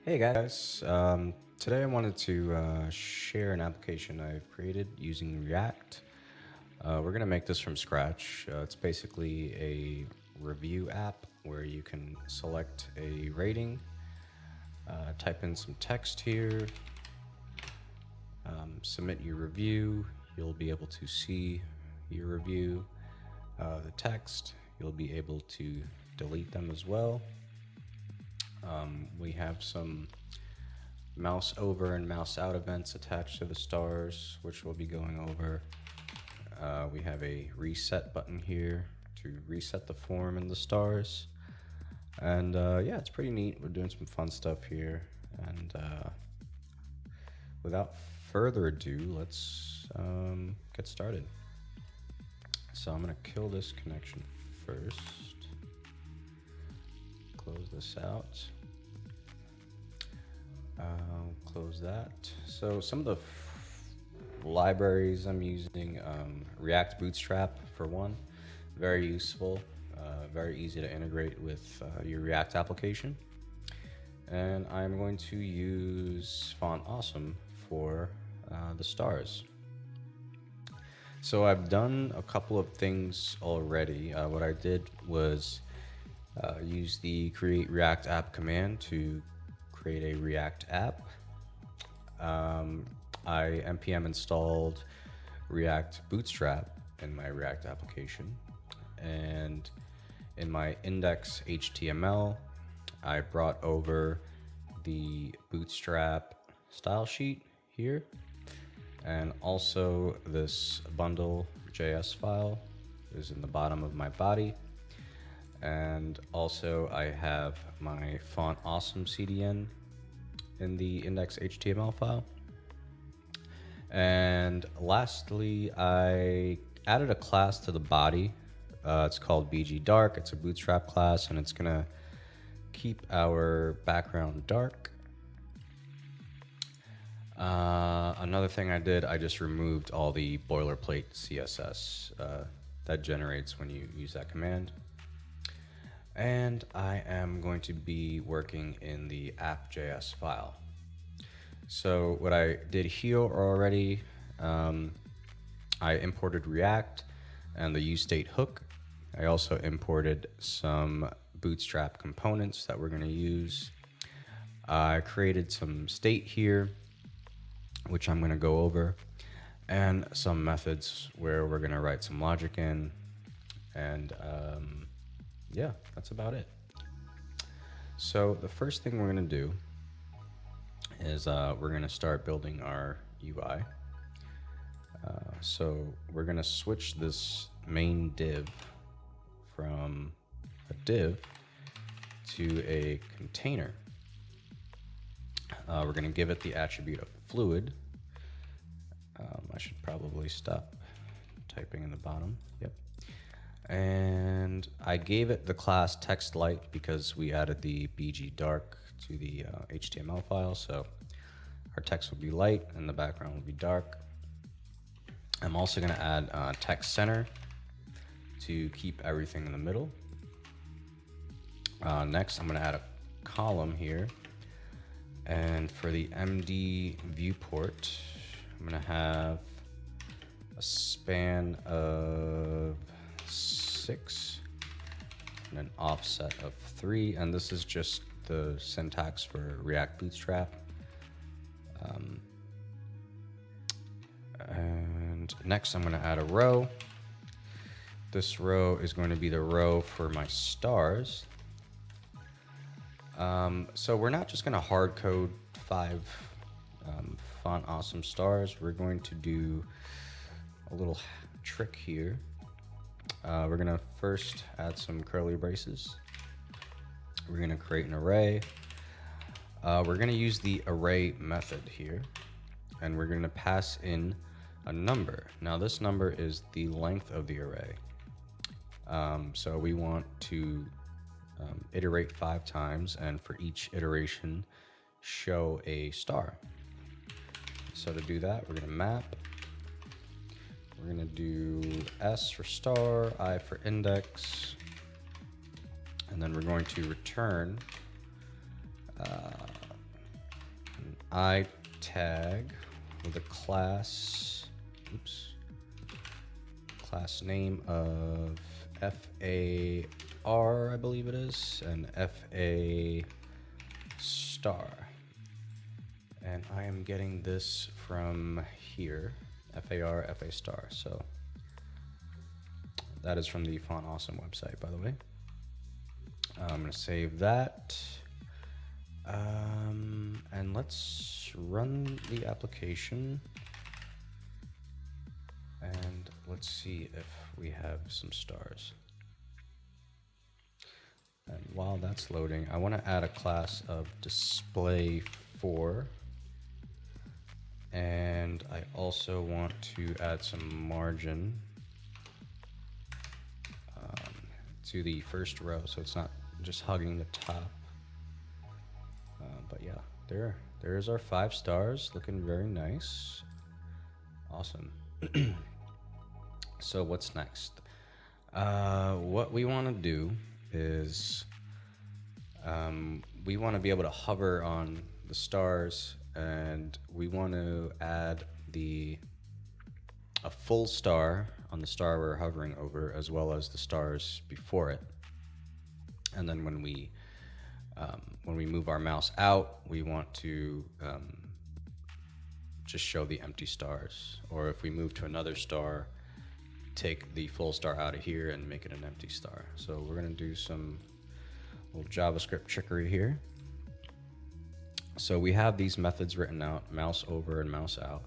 Hey guys, today I wanted to share an application I've created using React. We're going to make this from scratch. It's basically a review app where you can select a rating, type in some text here, submit your review. You'll be able to see your review, the text. You'll be able to delete them as well. We have some mouse over and mouse out events attached to the stars, which we'll be going over. We have a reset button here to reset the form in the stars. And yeah, it's pretty neat. We're doing some fun stuff here. And without further ado, let's get started. So I'm going to kill this connection first. Close this out. Close that. So some of the libraries I'm using, React Bootstrap for one, very useful, very easy to integrate with your React application. And I'm going to use Font Awesome for the stars. So I've done a couple of things already. What I did was use the create React app command to create a React app. I npm installed React Bootstrap in my React application, and in my index HTML, I brought over the Bootstrap style sheet here, and also this bundle.js file is in the bottom of my body. And also I have my Font Awesome CDN in the index HTML file. And lastly, I added a class to the body. It's called BG Dark. It's a Bootstrap class, and it's gonna keep our background dark. Another thing I did, I just removed all the boilerplate CSS that generates when you use that command. And I am going to be working in the app.js file. So what I did here already, I imported React and the useState hook. I also imported some Bootstrap components that we're going to use. I created some state here, which I'm going to go over, and some methods where we're going to write some logic in. And yeah, that's about it. So the first thing we're going to do is we're going to start building our UI. So we're going to switch this main div from a div to a container. We're going to give it the attribute of fluid. I should probably stop typing in the bottom. Yep. And I gave it the class TextLight because we added the BG Dark to the HTML file. So our text will be light and the background will be dark. I'm also going to add text center to keep everything in the middle. Next, I'm going to add a column here. And for the MD viewport, I'm going to have a span of 6 and an offset of 3, and this is just the syntax for React Bootstrap. And next I'm going to add a row. This row is going to be the row for my stars. So we're not just going to hard code 5 Font Awesome stars. We're going to do a little trick here. We're going to first add some curly braces. We're going to create an array. We're going to use the array method here, and we're going to pass in a number. Now this number is the length of the array. So we want to iterate 5 times, and for each iteration show a star. So to do that, we're going to map. We're going to do S for star, I for index, and then we're going to return I tag with a class, class name of FAR, I believe it is, and FA star. And I am getting this from here, FAR, FA star. So that is from the Font Awesome website, by the way. I'm gonna save that. And let's run the application. And let's see if we have some stars. And while that's loading, I want to add a class of display4. And I also want to add some margin to the first row, so it's not just hugging the top. But yeah, there's our 5 stars, looking very nice. Awesome. So what's next? What we want to do is we want to be able to hover on the stars, and we want to add a full star on the star we're hovering over, as well as the stars before it. And then when we move our mouse out, we want to just show the empty stars. Or if we move to another star, take the full star out of here and make it an empty star. So we're gonna do some little JavaScript trickery here. So we have these methods written out, mouse over and mouse out.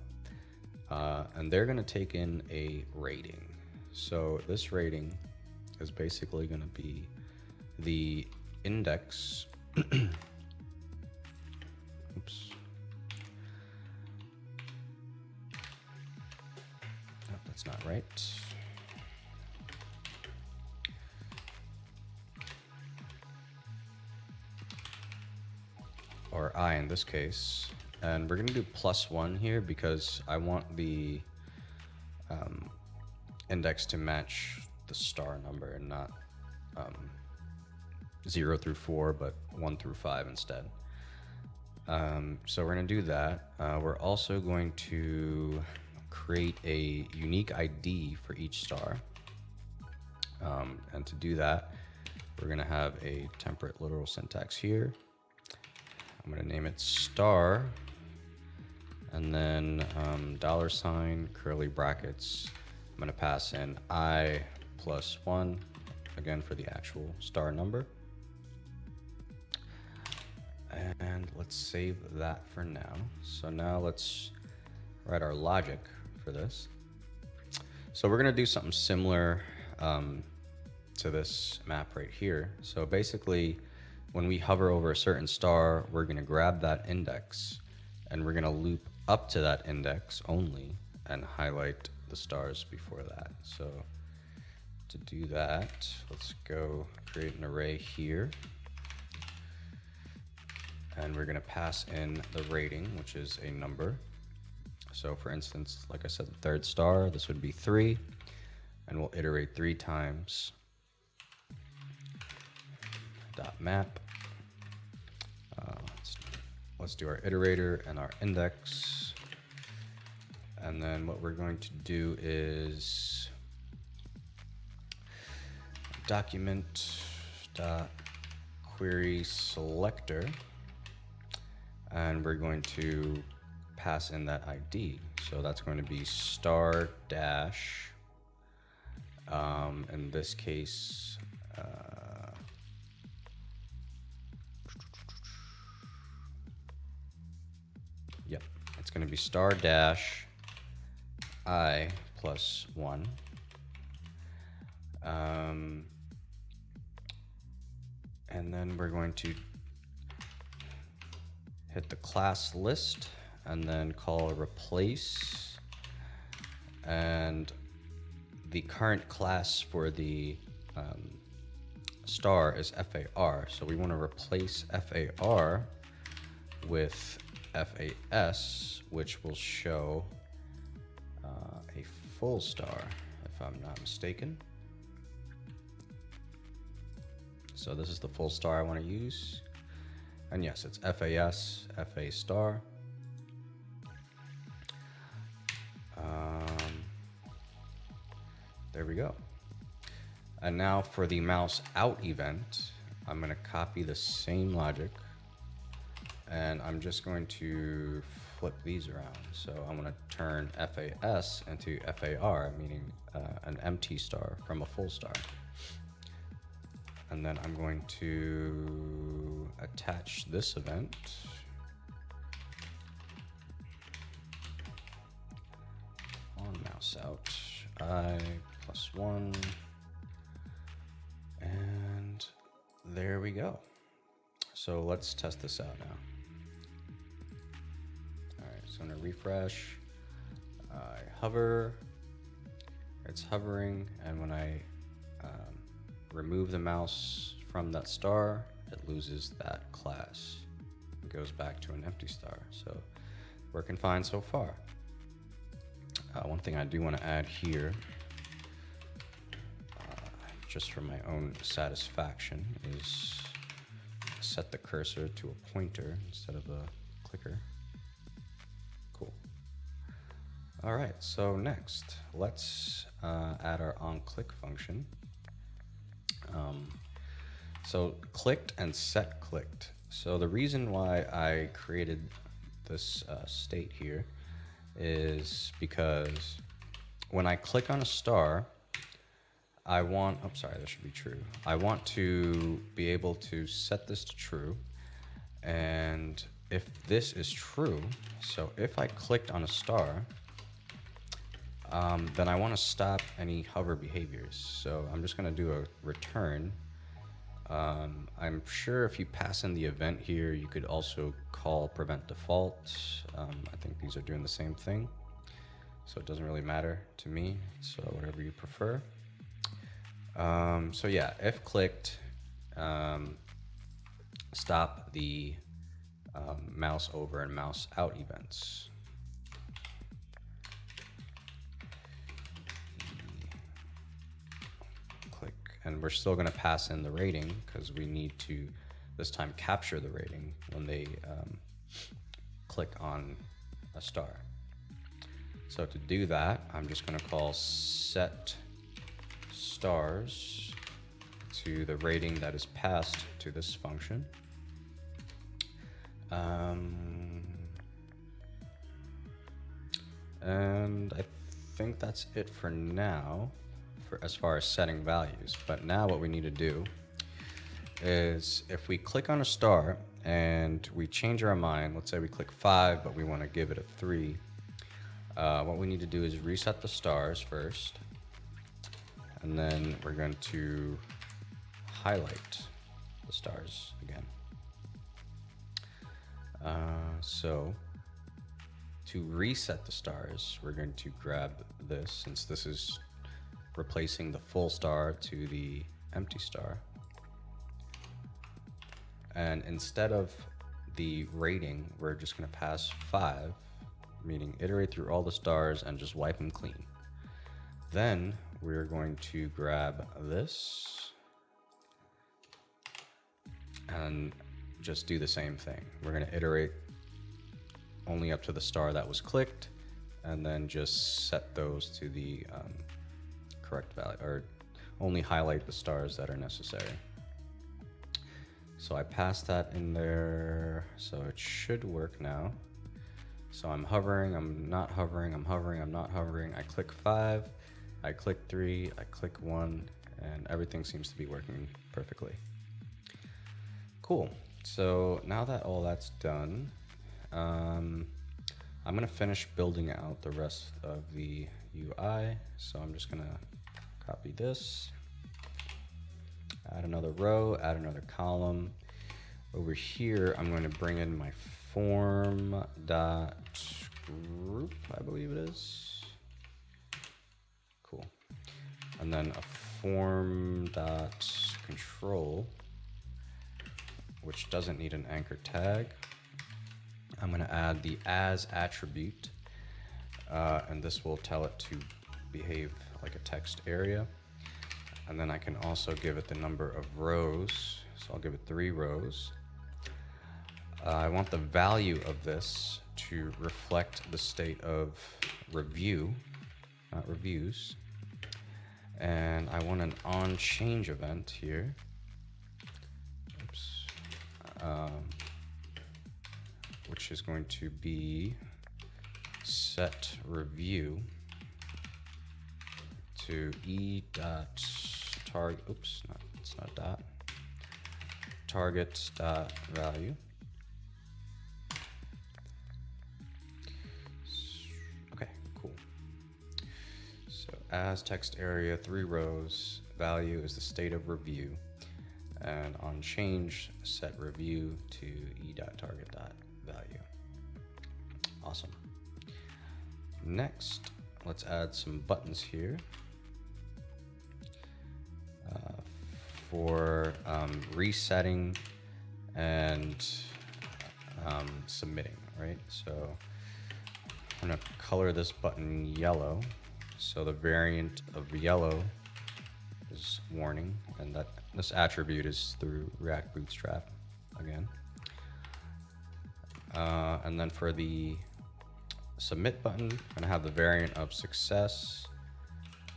And they're gonna take in a rating. So this rating is basically gonna be the index. Oops. No, that's not right. Or I in this case. And we're gonna do +1 here because I want the index to match the star number and not 0 through 4, but 1 through 5 instead. So we're gonna do that. We're also going to create a unique ID for each star. And to do that, we're gonna have a temperate literal syntax here. I'm gonna name it star, and then $, curly brackets. I'm gonna pass in I +1, again for the actual star number. And let's save that for now. So now let's write our logic for this. So we're gonna do something similar to this map right here. So basically, when we hover over a certain star, we're gonna grab that index and we're gonna loop up to that index only and highlight the stars before that. So to do that, let's go create an array here. And we're gonna pass in the rating, which is a number. So for instance, like I said, the third star, this would be 3, and we'll iterate 3 times. .map. Let's do our iterator and our index. And then what we're going to do is document.query selector. And we're going to pass in that ID. So that's going to be star dash, in this case, yep, it's going to be star dash I +1. And then we're going to hit the class list and then call replace. And the current class for the star is FAR. So we want to replace FAR with FAS, which will show a full star, if I'm not mistaken. So this is the full star I want to use. And yes, it's FAS, FA star. There we go. And now for the mouse out event, I'm going to copy the same logic, and I'm just going to flip these around. So I'm going to turn FAS into FAR, meaning an empty star from a full star. And then I'm going to attach this event. On mouse out, I +1. And there we go. So let's test this out now. All right, so I'm gonna refresh. I hover, it's hovering, and when I remove the mouse from that star, it loses that class. It goes back to an empty star. So working fine so far. One thing I do want to add here, just for my own satisfaction, is set the cursor to a pointer instead of a clicker. Cool. All right, so next, let's add our onClick function. So clicked and set clicked. So the reason why I created this state here is because when I click on a star, I want, oh, sorry, that should be true. I want to be able to set this to true. And if this is true, so if I clicked on a star, then I want to stop any hover behaviors. So I'm just going to do a return. I'm sure if you pass in the event here, you could also call prevent default. I think these are doing the same thing. So it doesn't really matter to me. So whatever you prefer. So yeah, if clicked, stop the mouse over and mouse out events. Click, and we're still going to pass in the rating because we need to this time capture the rating when they click on a star. So to do that, I'm just going to call set stars to the rating that is passed to this function. And I think that's it for now, for as far as setting values. But now what we need to do is if we click on a star and we change our mind, let's say we click 5, but we want to give it a 3. What we need to do is reset the stars first, and then we're going to highlight the stars again. So to reset the stars, we're going to grab this, since this is replacing the full star to the empty star. And instead of the rating, we're just going to pass 5, meaning iterate through all the stars and just wipe them clean. Then we're going to grab this and just do the same thing. We're going to iterate only up to the star that was clicked, and then just set those to the correct value, or only highlight the stars that are necessary. So I passed that in there, so it should work now. So I'm hovering, I'm not hovering, I'm hovering, I'm not hovering. I click 5, I click 3, I click 1, and everything seems to be working perfectly. Cool. So now that all that's done, I'm going to finish building out the rest of the UI. So I'm just going to copy this, add another row, add another column. Over here, I'm going to bring in my form dot group, I believe it is. Cool. And then a form dot control, which doesn't need an anchor tag. I'm going to add the as attribute, and this will tell it to behave like a text area. And then I can also give it the number of rows, so I'll give it 3 rows. I want the value of this to reflect the state of review, not reviews. And I want an onChange event here. Oops. Which is going to be set review to e.target. Oops, it's not dot. Target.value. Okay, cool. So as text area, 3 rows, value is the state of review, and on change, set review to e.target.value. Awesome. Next, let's add some buttons here for resetting and submitting, right? So I'm gonna color this button yellow. So the variant of yellow is warning, and that this attribute is through React Bootstrap again. And then for the submit button, I'm gonna have the variant of success,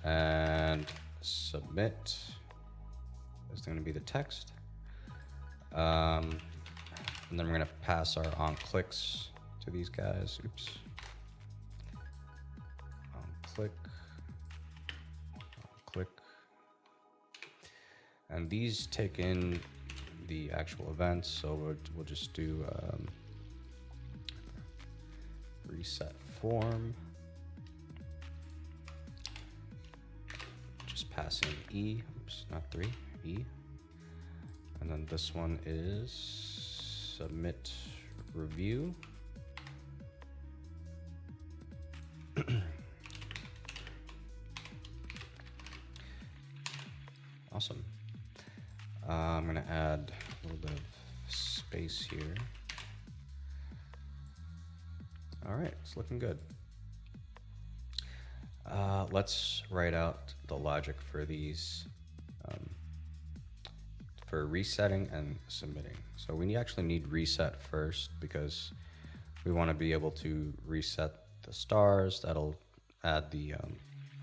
and submit is going to be the text. And then we're going to pass our onClicks to these guys. Oops. onClick. And these take in the actual events, so we'll just do reset form. Just passing E, oops, not 3, E. And then this one is submit review. Awesome. I'm gonna add a little bit of space here. All right, it's looking good. Let's write out the logic for these, for resetting and submitting. So we actually need reset first because we want to be able to reset the stars. That'll add the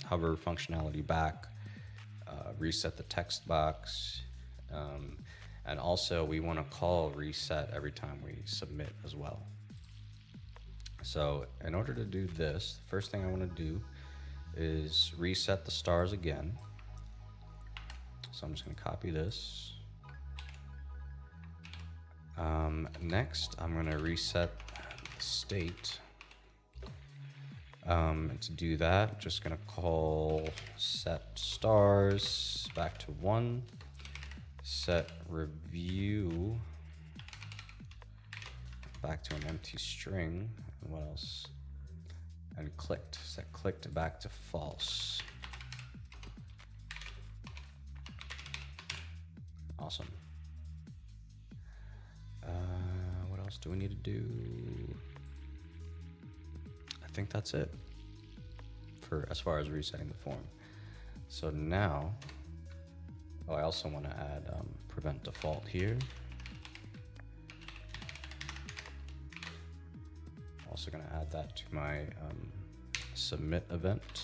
hover functionality back, reset the text box, and also we want to call reset every time we submit as well. So in order to do this, the first thing I want to do is reset the stars again. So I'm just going to copy this. Next, I'm going to reset the state. To do that, just going to call set stars back to 1, set review back to an empty string, and what else? And clicked, set clicked back to false. Awesome. What else do we need to do? I think that's it for as far as resetting the form. So now, I also want to add prevent default here. Also going to add that to my submit event.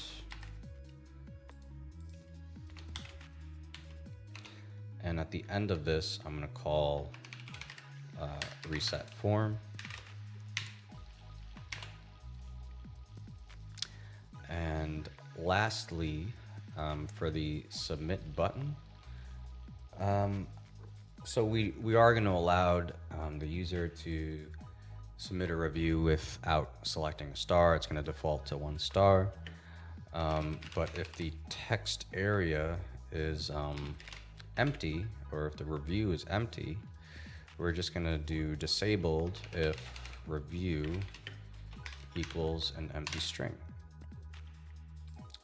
And at the end of this, I'm going to call reset form. And lastly, for the submit button, so we are going to allow the user to submit a review without selecting a star. It's going to default to 1 star. But if the text area is empty, or if the review is empty, we're just going to do disabled if review equals an empty string.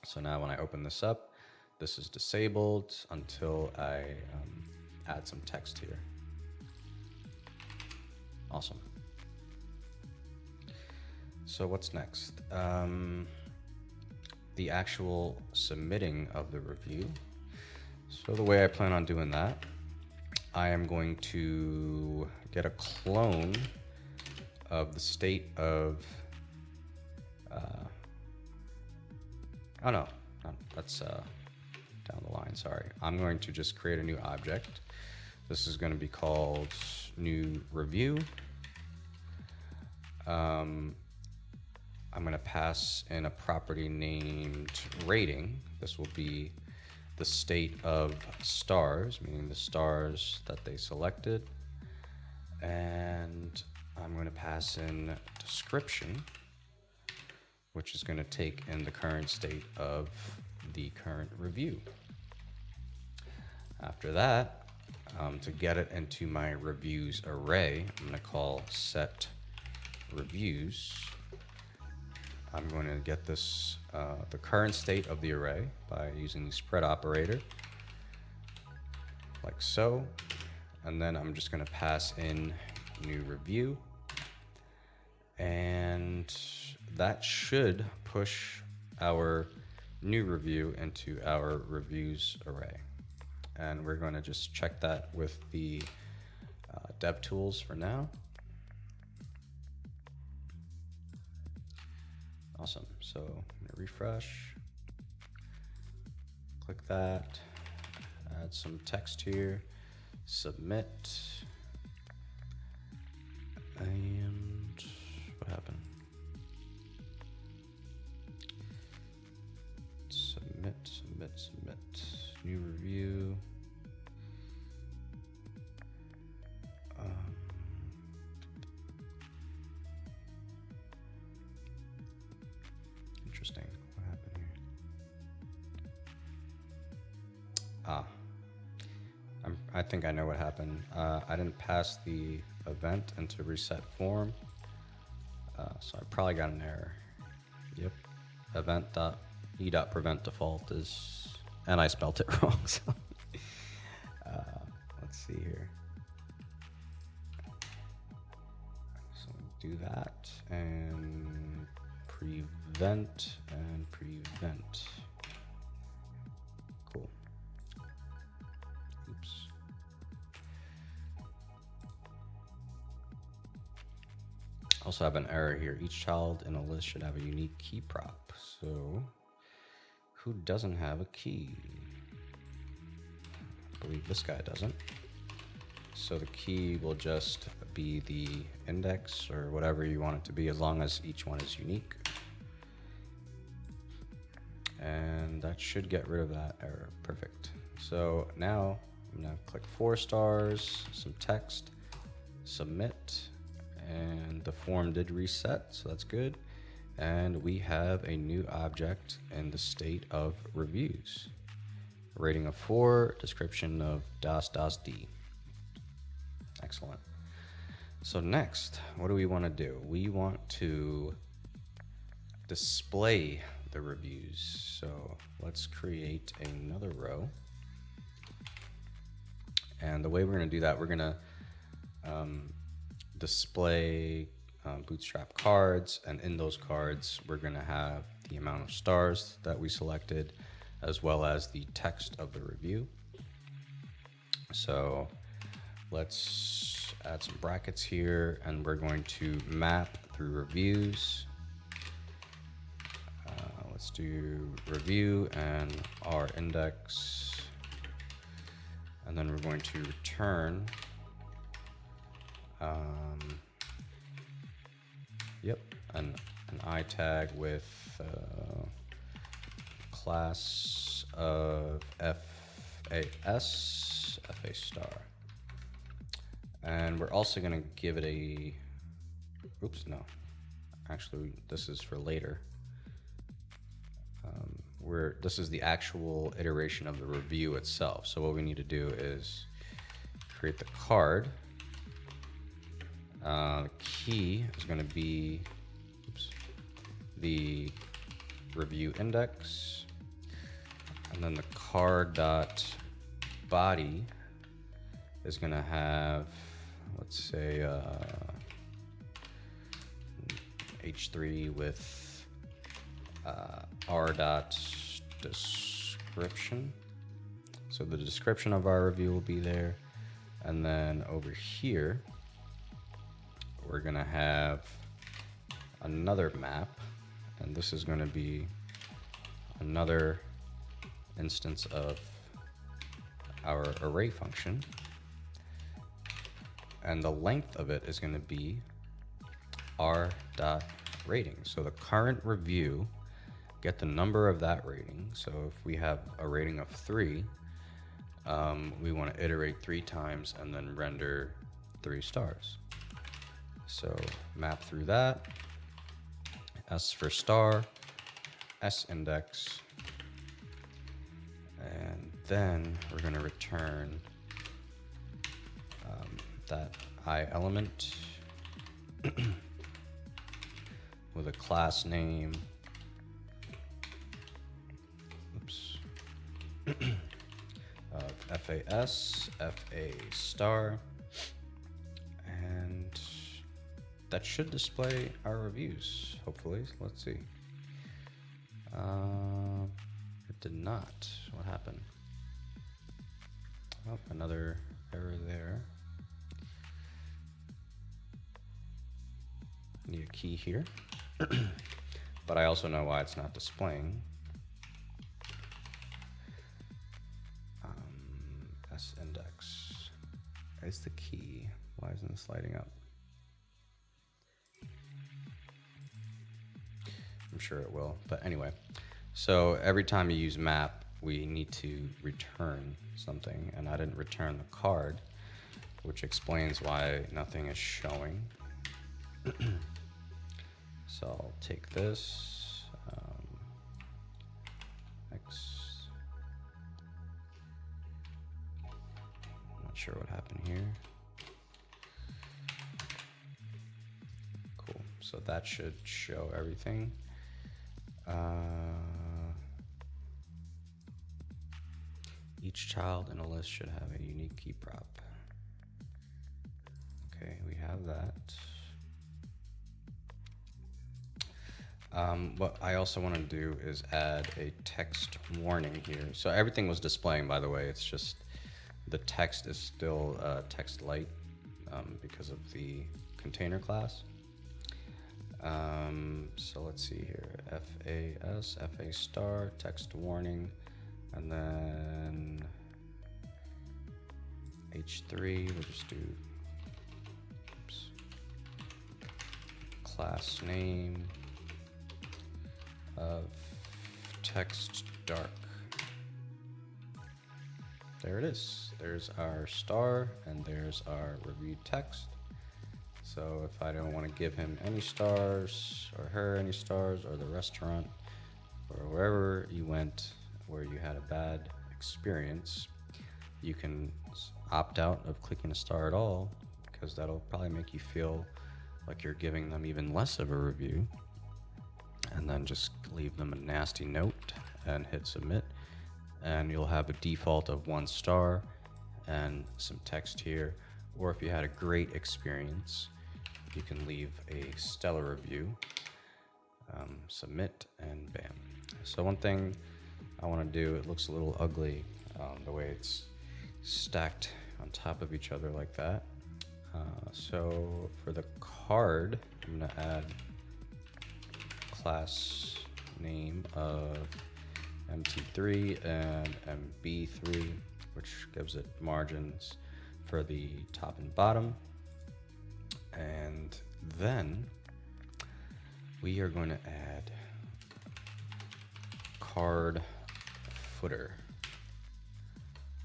So now when I open this up, this is disabled until I add some text here. Awesome. So what's next? The actual submitting of the review. So the way I plan on doing that, I am going to get a clone of the state of Oh no, that's down the line, sorry. I'm going to just create a new object. This is going to be called new review. I'm going to pass in a property named rating. This will be the state of stars, meaning the stars that they selected. And I'm going to pass in description, which is going to take in the current state of the current review. After that, to get it into my reviews array, I'm going to call set reviews. I'm going to get this the current state of the array by using the spread operator, like so. And then I'm just going to pass in new review, and that should push our new review into our reviews array. And we're going to just check that with the dev tools for now. Awesome. So I'm going to refresh, click that, add some text here, submit, and what happened? Submit, new review. Interesting. What happened here? I think I know what happened. I didn't pass the event into reset form, so I probably got an error. Yep, event.e.prevent default is, and I spelt it wrong. So let's see here. So do that and prevent and prevent. Cool. Oops. Also have an error here. Each child in a list should have a unique key prop. So who doesn't have a key? I believe this guy doesn't. So the key will just be the index or whatever you want it to be, as long as each one is unique. And that should get rid of that error. Perfect. So now I'm gonna click 4 stars, some text, submit, and the form did reset, so that's good. And we have a new object in the state of reviews. Rating of 4, description of DOS-D. Excellent. So next, what do we want to do? We want to display the reviews. So let's create another row. And the way we're going to do that, we're going to display Bootstrap cards, and in those cards we're going to have the amount of stars that we selected, as well as the text of the review. So let's add some brackets here, and we're going to map through reviews. Let's do review and our index, and then we're going to return an I tag with class of FAS, FA star. And we're also going to give it a, oops, no, actually this is for later. This is the actual iteration of the review itself. So what we need to do is create the card. The key is going to be the review index, and then the card.body is going to have, let's say, h3 with r.description. So the description of our review will be there, and then over here we're going to have another map, and this is going to be another instance of our array function, and the length of it is going to be r.rating. So the current review, get the number of that rating. So if we have a rating of 3, we want to iterate 3 times and then render 3 stars. So map through that, S for star, S index, and then we're going to return that I element with a class name, of FAS, FA star, and that should display our reviews, hopefully. Let's see. It did not. What happened? Oh, another error there. Need a key here. But I also know why it's not displaying. S index is the key. Why isn't this lighting up? I'm sure it will, but anyway. So every time you use map, we need to return something, and I didn't return the card, which explains why nothing is showing. So I'll take this, X. Not sure what happened here. Cool, so that should show everything. Each child in a list should have a unique key prop. Okay, we have that. What I also want to do is add a text warning here. So everything was displaying, by the way. It's just the text is still text light because of the container class. So let's see here, FAS, FA star, text warning, and then H3, we'll just do class name of text dark. There it is. There's our star and there's our reviewed text. So if I don't want to give him any stars or her any stars, or the restaurant or wherever you went where you had a bad experience, you can opt out of clicking a star at all, because that'll probably make you feel like you're giving them even less of a review, and then just leave them a nasty note and hit submit, and you'll have a default of 1 star and some text here. Or if you had a great experience, you can leave a stellar review, submit, and bam. So one thing I want to do, it looks a little ugly the way it's stacked on top of each other like that. So for the card, I'm going to add class name of MT3 and MB3, which gives it margins for the top and bottom. And then we are going to add card footer.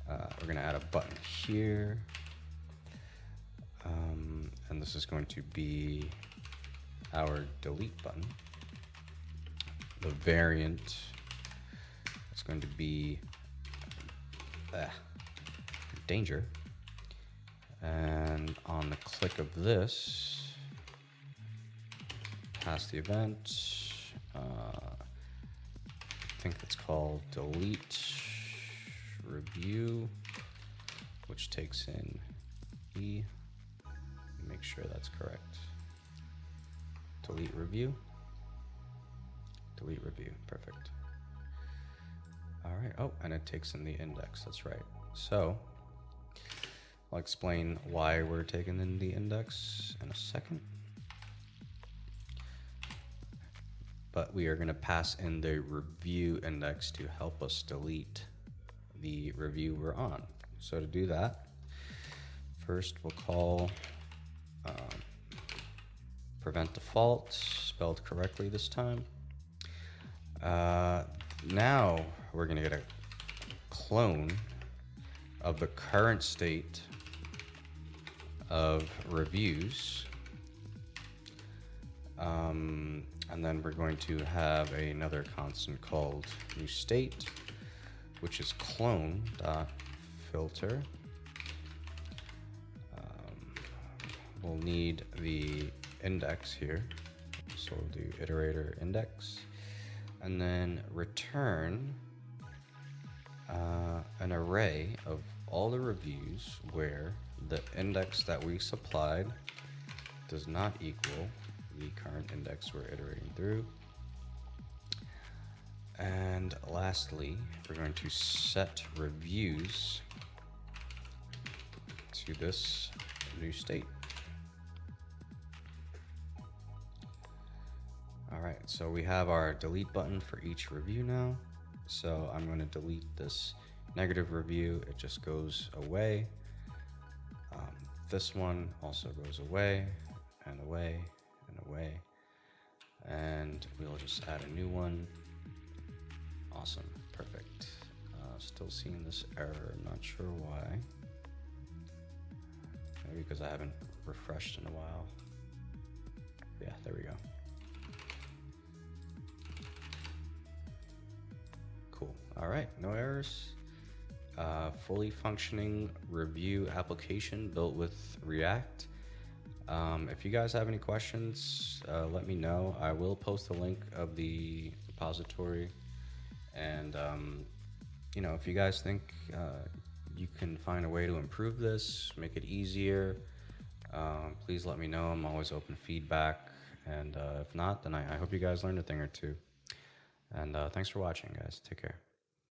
We're going to add a button here, and this is going to be our delete button. The variant is going to be danger, and on the click of this, pass the event. I think it's called delete review, which takes in E. Make sure that's correct. Delete review. Delete review. Perfect. All right. Oh, and it takes in the index. That's right. So I'll explain why we're taking in the index in a second. but we are going to pass in the review index to help us delete the review we're on. So to do that, first we'll call prevent default, spelled correctly this time. Now we're going to get a clone of the current state of reviews. And then we're going to have another constant called new state, which is clone.filter. We'll need the index here, so we'll do iterator index, and then return an array of all the reviews where the index that we supplied does not equal the current index we're iterating through. And lastly, we're going to set reviews to this new state. All right, so we have our delete button for each review now. So I'm going to delete this negative review. It just goes away. This one also goes away and away and away. And we'll just add a new one. Awesome, perfect. Still seeing this error, not sure why. Maybe because I haven't refreshed in a while. Yeah, there we go. Cool, all right, no errors. Fully functioning review application built with React. If you guys have any questions, let me know. I will post a link of the repository. And, you know, if you guys think you can find a way to improve this, make it easier, please let me know. I'm always open to feedback. And if not, then I hope you guys learned a thing or two. And thanks for watching, guys. Take care.